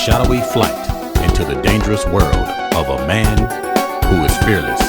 shadowy flight into the dangerous world of a man who is fearless.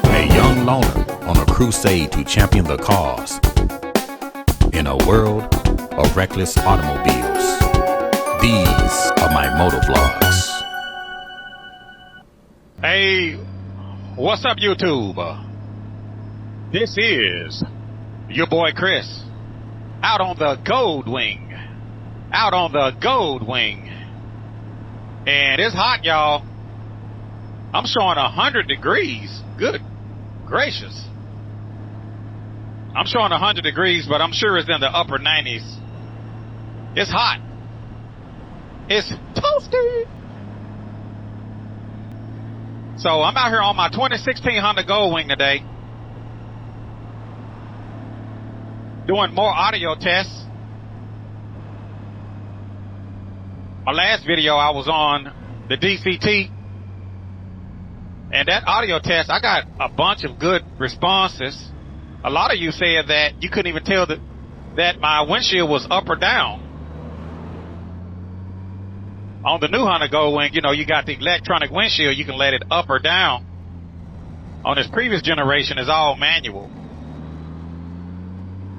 A young loner on a crusade to champion the cause in a world of reckless automobiles. These are my Motovlogs. Hey, what's up, YouTube? This is your boy Chris out on the Goldwing. And it's hot, y'all. I'm showing 100 degrees. Good gracious. I'm showing 100 degrees, but I'm sure it's in the upper 90s. It's hot. It's toasty. So I'm out here on my 2016 Honda Goldwing today, doing more audio tests. My last video I was on the DCT, and that audio test, I got a bunch of good responses. A lot of you said that you couldn't even tell that my windshield was up or down. On the new Honda Goldwing, you know, you got the electronic windshield, you can let it up or down. On this previous generation, it's all manual.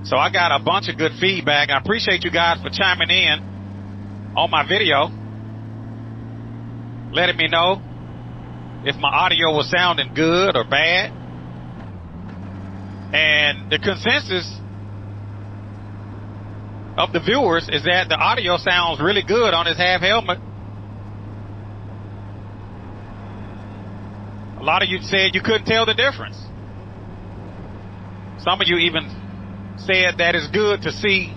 So I got a bunch of good feedback. I appreciate you guys for chiming in on my video, letting me know if my audio was sounding good or bad. And the consensus of the viewers is that the audio sounds really good on this half helmet. A lot of you said you couldn't tell the difference. Some of you even said that it's good to see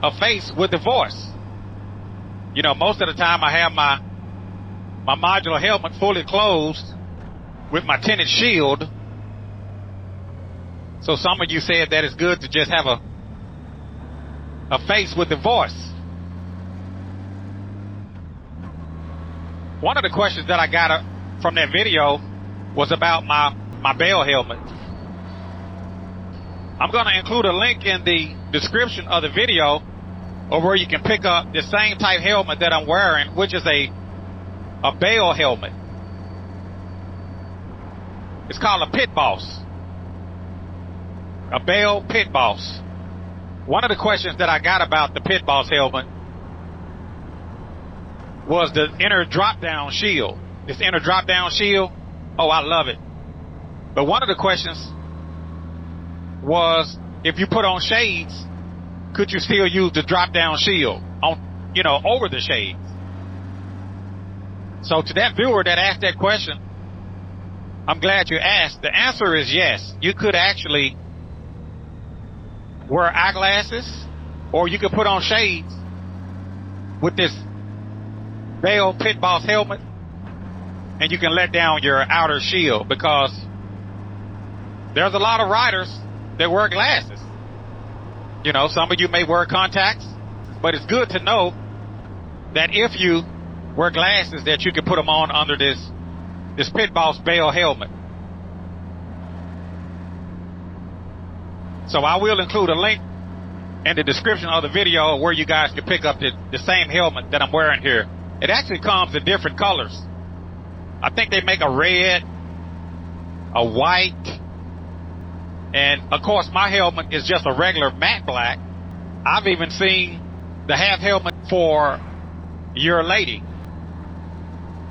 a face with the voice. You know, most of the time I have my modular helmet fully closed with my tinted shield. So some of you said that it's good to just have a face with the voice. One of the questions that I got from that video was about my bell helmet. I'm going to include a link in the description of the video or where you can pick up the same type helmet that I'm wearing, which is a bell helmet. It's called a Pit Boss. A Bell Pit Boss. One of the questions that I got about the Pit Boss helmet was the inner drop-down shield. This inner drop-down shield, oh, I love it. But one of the questions was, if you put on shades, could you still use the drop-down shield on, you know, over the shades? So to that viewer that asked that question, I'm glad you asked. The answer is yes. You could actually wear eyeglasses, or you could put on shades with this Bell Pit Boss helmet, and you can let down your outer shield, because there's a lot of riders that wear glasses. You know, some of you may wear contacts, but it's good to know that if you wear glasses, that you can put them on under this Pit Boss Bell helmet. So I will include a link in the description of the video where you guys can pick up the same helmet that I'm wearing here. It actually comes in different colors. I think they make a red, a white, and of course my helmet is just a regular matte black. I've even seen the half helmet for your lady.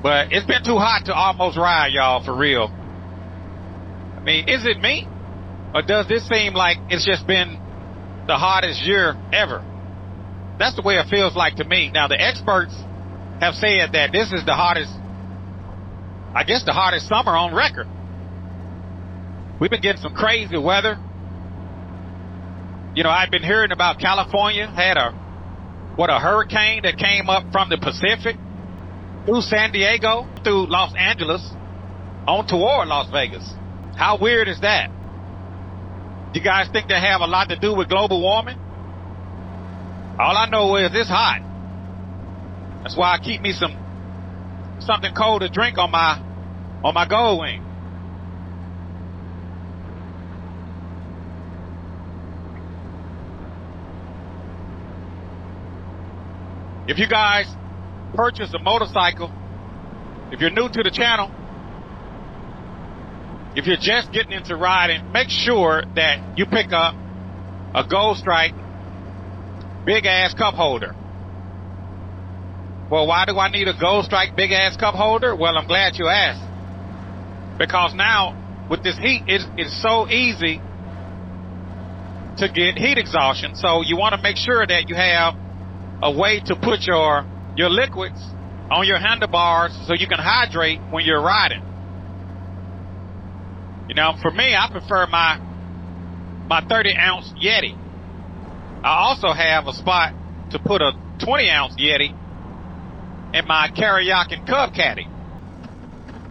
But it's been too hot to almost ride, y'all, for real. I mean, is it me? Or does this seem like it's just been the hottest year ever? That's the way it feels like to me. Now, the experts have said that this is the hottest, I guess the hottest summer on record. We've been getting some crazy weather. You know, I've been hearing about California had a hurricane that came up from the Pacific through San Diego, through Los Angeles, on toward Las Vegas. How weird is that? You guys think they have a lot to do with global warming? All I know is it's hot. That's why I keep me something cold to drink on my Goldwing. If you guys purchase a motorcycle, if you're new to the channel, if you're just getting into riding, make sure that you pick up a Gold Strike big ass cup holder. Well, why do I need a Gold Strike big ass cup holder? Well, I'm glad you asked. Because now, with this heat, it's so easy to get heat exhaustion. So you want to make sure that you have a way to put your liquids on your handlebars so you can hydrate when you're riding. You know, for me, I prefer my 30-ounce Yeti. I also have a spot to put a 20-ounce Yeti in my Karayak Cub Caddy.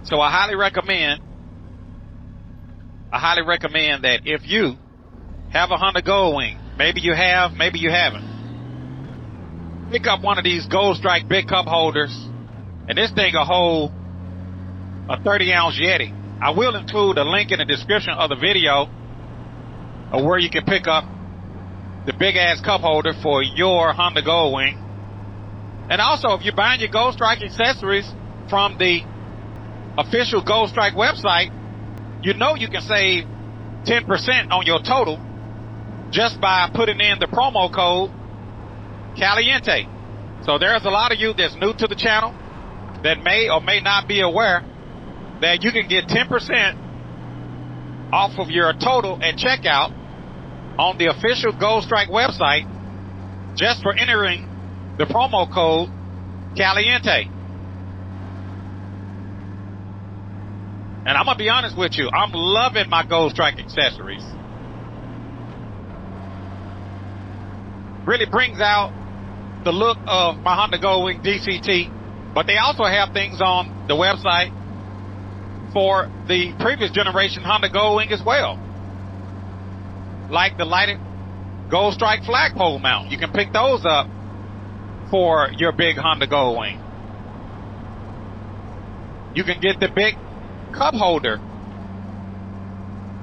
So I highly recommend that if you have a Honda Goldwing, maybe you have, maybe you haven't, pick up one of these Gold Strike big cup holders, and this thing will hold a 30-ounce Yeti. I will include a link in the description of the video of where you can pick up the big ass cup holder for your Honda Goldwing. And also, if you're buying your Gold Strike accessories from the official Gold Strike website, you know you can save 10% on your total just by putting in the promo code Caliente. So there's a lot of you that's new to the channel that may or may not be aware that you can get 10% off of your total at checkout on the official Gold Strike website just for entering the promo code Caliente. And I'm going to be honest with you, I'm loving my Gold Strike accessories. Really brings out the look of my Honda Goldwing DCT, but they also have things on the website for the previous generation Honda Goldwing as well. Like the lighted Gold Strike flagpole mount. You can pick those up for your big Honda Goldwing. You can get the big cup holder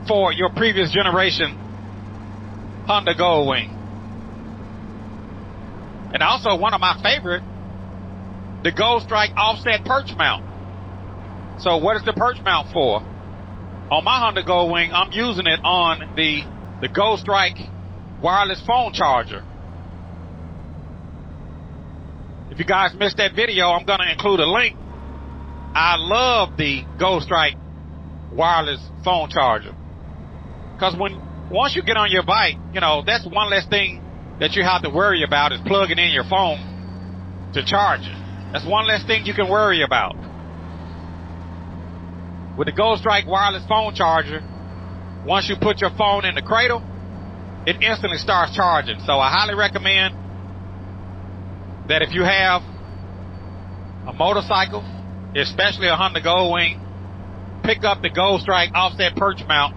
for your previous generation Honda Goldwing. And also one of my favorite, the Gold Strike offset perch mount. So what is the perch mount for? On my Honda Goldwing, I'm using it on the Gold Strike wireless phone charger. If you guys missed that video, I'm going to include a link. I love the Gold Strike wireless phone charger. Because once you get on your bike, you know, that's one less thing that you have to worry about is plugging in your phone to charge it. That's one less thing you can worry about. With the Gold Strike wireless phone charger, once you put your phone in the cradle, it instantly starts charging. So I highly recommend that if you have a motorcycle, especially a Honda Goldwing, pick up the Gold Strike offset perch mount.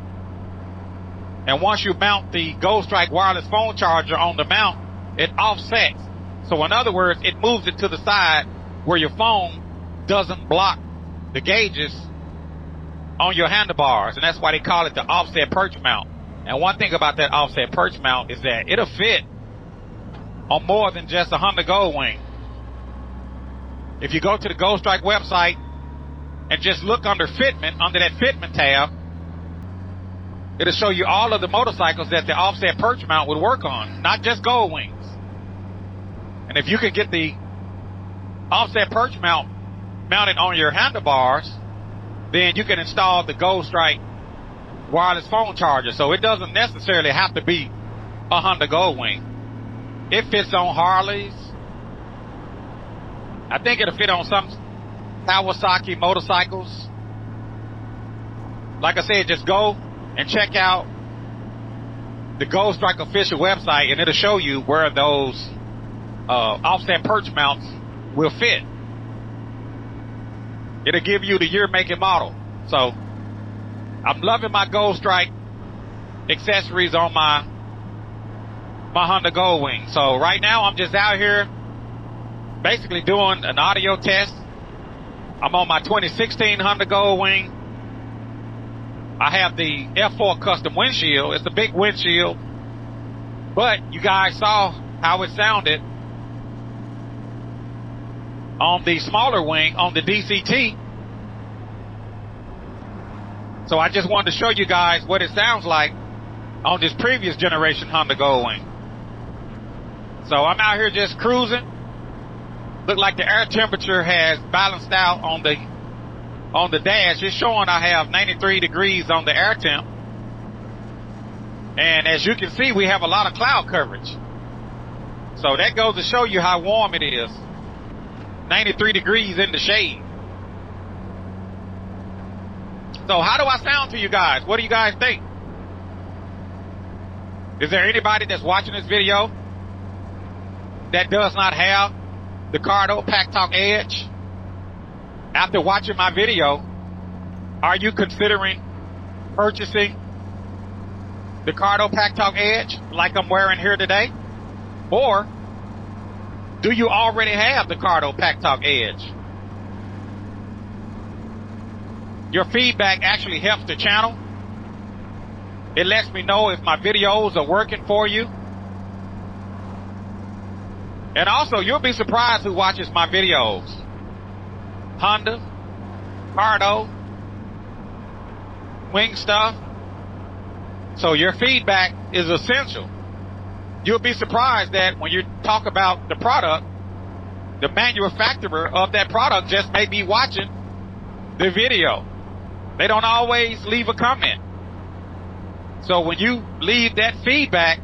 And once you mount the Gold Strike wireless phone charger on the mount, it offsets. So in other words, it moves it to the side where your phone doesn't block the gauges on your handlebars. And that's why they call it the offset perch mount. And one thing about that offset perch mount is that it'll fit on more than just a Honda Goldwing. If you go to the Gold Strike website and just look under fitment, under that fitment tab, it'll show you all of the motorcycles that the offset perch mount would work on, not just Goldwings. And if you can get the offset perch mount mounted on your handlebars, then you can install the Gold Strike wireless phone charger. So it doesn't necessarily have to be a Honda Goldwing. It fits on Harleys. I think it'll fit on some Kawasaki motorcycles. Like I said, just go and check out the Gold Strike official website, and it'll show you where those offset perch mounts will fit. It'll give you the year, make, and model. So I'm loving my Gold Strike accessories on my Honda Goldwing. So right now I'm just out here basically doing an audio test. I'm on my 2016 Honda Goldwing. I have the F4 custom windshield. It's a big windshield, but you guys saw how it sounded on the smaller wing on the DCT. So I just wanted to show you guys what it sounds like on this previous generation Honda Goldwing. So I'm out here just cruising. Look like the air temperature has balanced out on the dash. It's showing I have 93 degrees on the air temp. And as you can see, we have a lot of cloud coverage. So that goes to show you how warm it is. 93 degrees in the shade. So how do I sound to you guys? What do you guys think? Is there anybody that's watching this video that does not have the Cardo Packtalk Edge? After watching my video, are you considering purchasing the Cardo Packtalk Edge like I'm wearing here today? Or do you already have the Cardo Packtalk Edge? Your feedback actually helps the channel. It lets me know if my videos are working for you. And also, you'll be surprised who watches my videos. Honda, Cardo, wing stuff. So your feedback is essential. You'll be surprised that when you talk about the product, the manufacturer of that product just may be watching the video. They don't always leave a comment. So when you leave that feedback,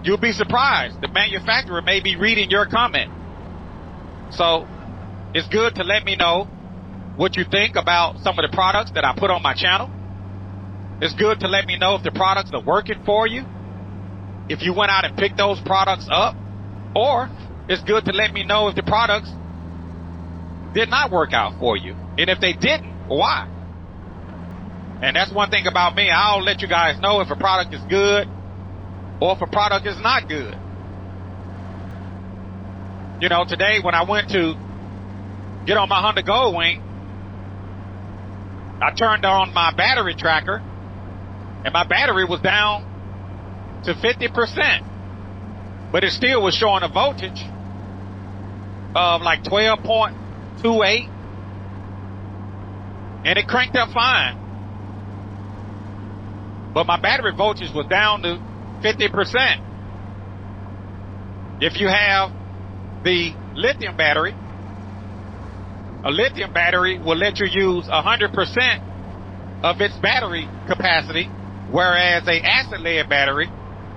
you'll be surprised. The manufacturer may be reading your comment. So it's good to let me know what you think about some of the products that I put on my channel. It's good to let me know if the products are working for you, if you went out and picked those products up, or it's good to let me know if the products did not work out for you. And if they didn't, why? And that's one thing about me. I'll let you guys know if a product is good or if a product is not good. You know, today when I went to get on my Honda Goldwing, I turned on my battery tracker and my battery was down to 50%. But it still was showing a voltage of like 12.28. And it cranked up fine. But my battery voltage was down to 50%. If you have the lithium battery, a lithium battery will let you use 100% of its battery capacity, whereas a acid lead battery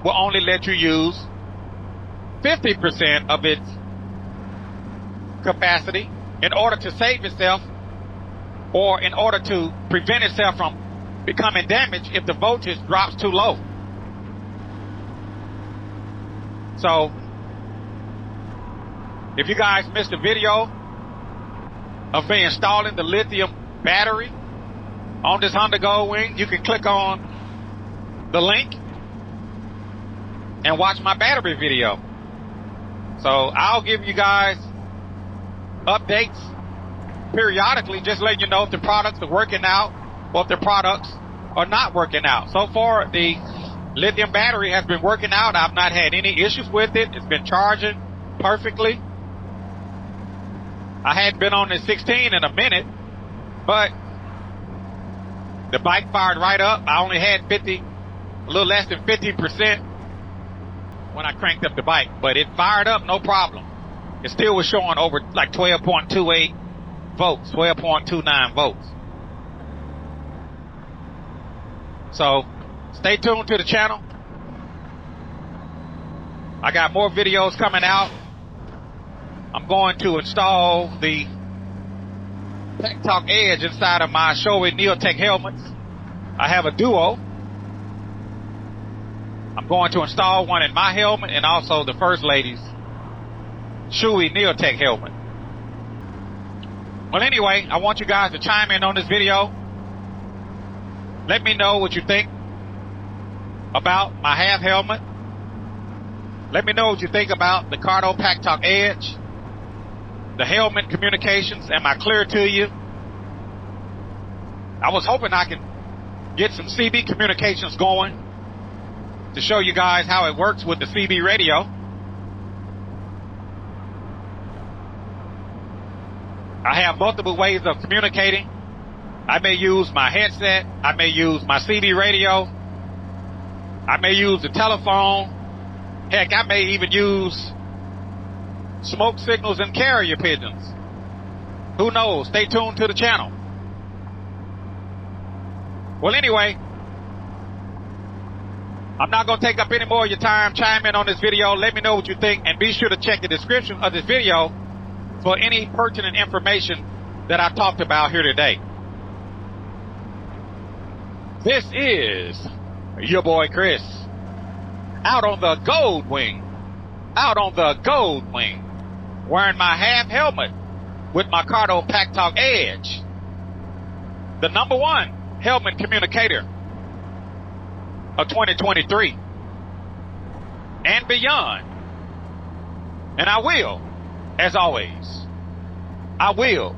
will only let you use 50% of its capacity in order to save itself, or in order to prevent itself from becoming damaged if the voltage drops too low. So, if you guys missed the video of me installing the lithium battery on this Honda Goldwing, you can click on the link and watch my battery video. So I'll give you guys updates periodically, just letting you know if the products are working out or if the products are not working out. So far, the lithium battery has been working out. I've not had any issues with it. It's been charging perfectly. I hadn't been on the 16 in a minute, but the bike fired right up. I only had a little less than 50% when I cranked up the bike, but it fired up no problem. It still was showing over like 12.28 volts, 12.29 volts. So stay tuned to the channel. I got more videos coming out. I'm going to install the Packtalk Edge inside of my Shoei Neotech helmets. I have a duo. I'm going to install one in my helmet and also the First Lady's Shoei Neotech helmet. Well, anyway, I want you guys to chime in on this video. Let me know what you think about my half helmet. Let me know what you think about the Cardo Packtalk Edge. The helmet communications, am I clear to you? I was hoping I could get some CB communications going to show you guys how it works with the CB radio. I have multiple ways of communicating. I may use my headset. I may use my CB radio. I may use the telephone. Heck, I may even use smoke signals and carrier pigeons. Who knows? Stay tuned to the channel. Well, anyway, I'm not going to take up any more of your time. Chime in on this video. Let me know what you think. And be sure to check the description of this video for any pertinent information that I talked about here today. This is your boy Chris, out on the Goldwing, wearing my half helmet with my Cardo Packtalk Edge, the #1 helmet communicator of 2023 and beyond. And I will, as always, I will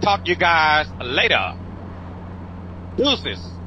talk to you guys later. Deuces.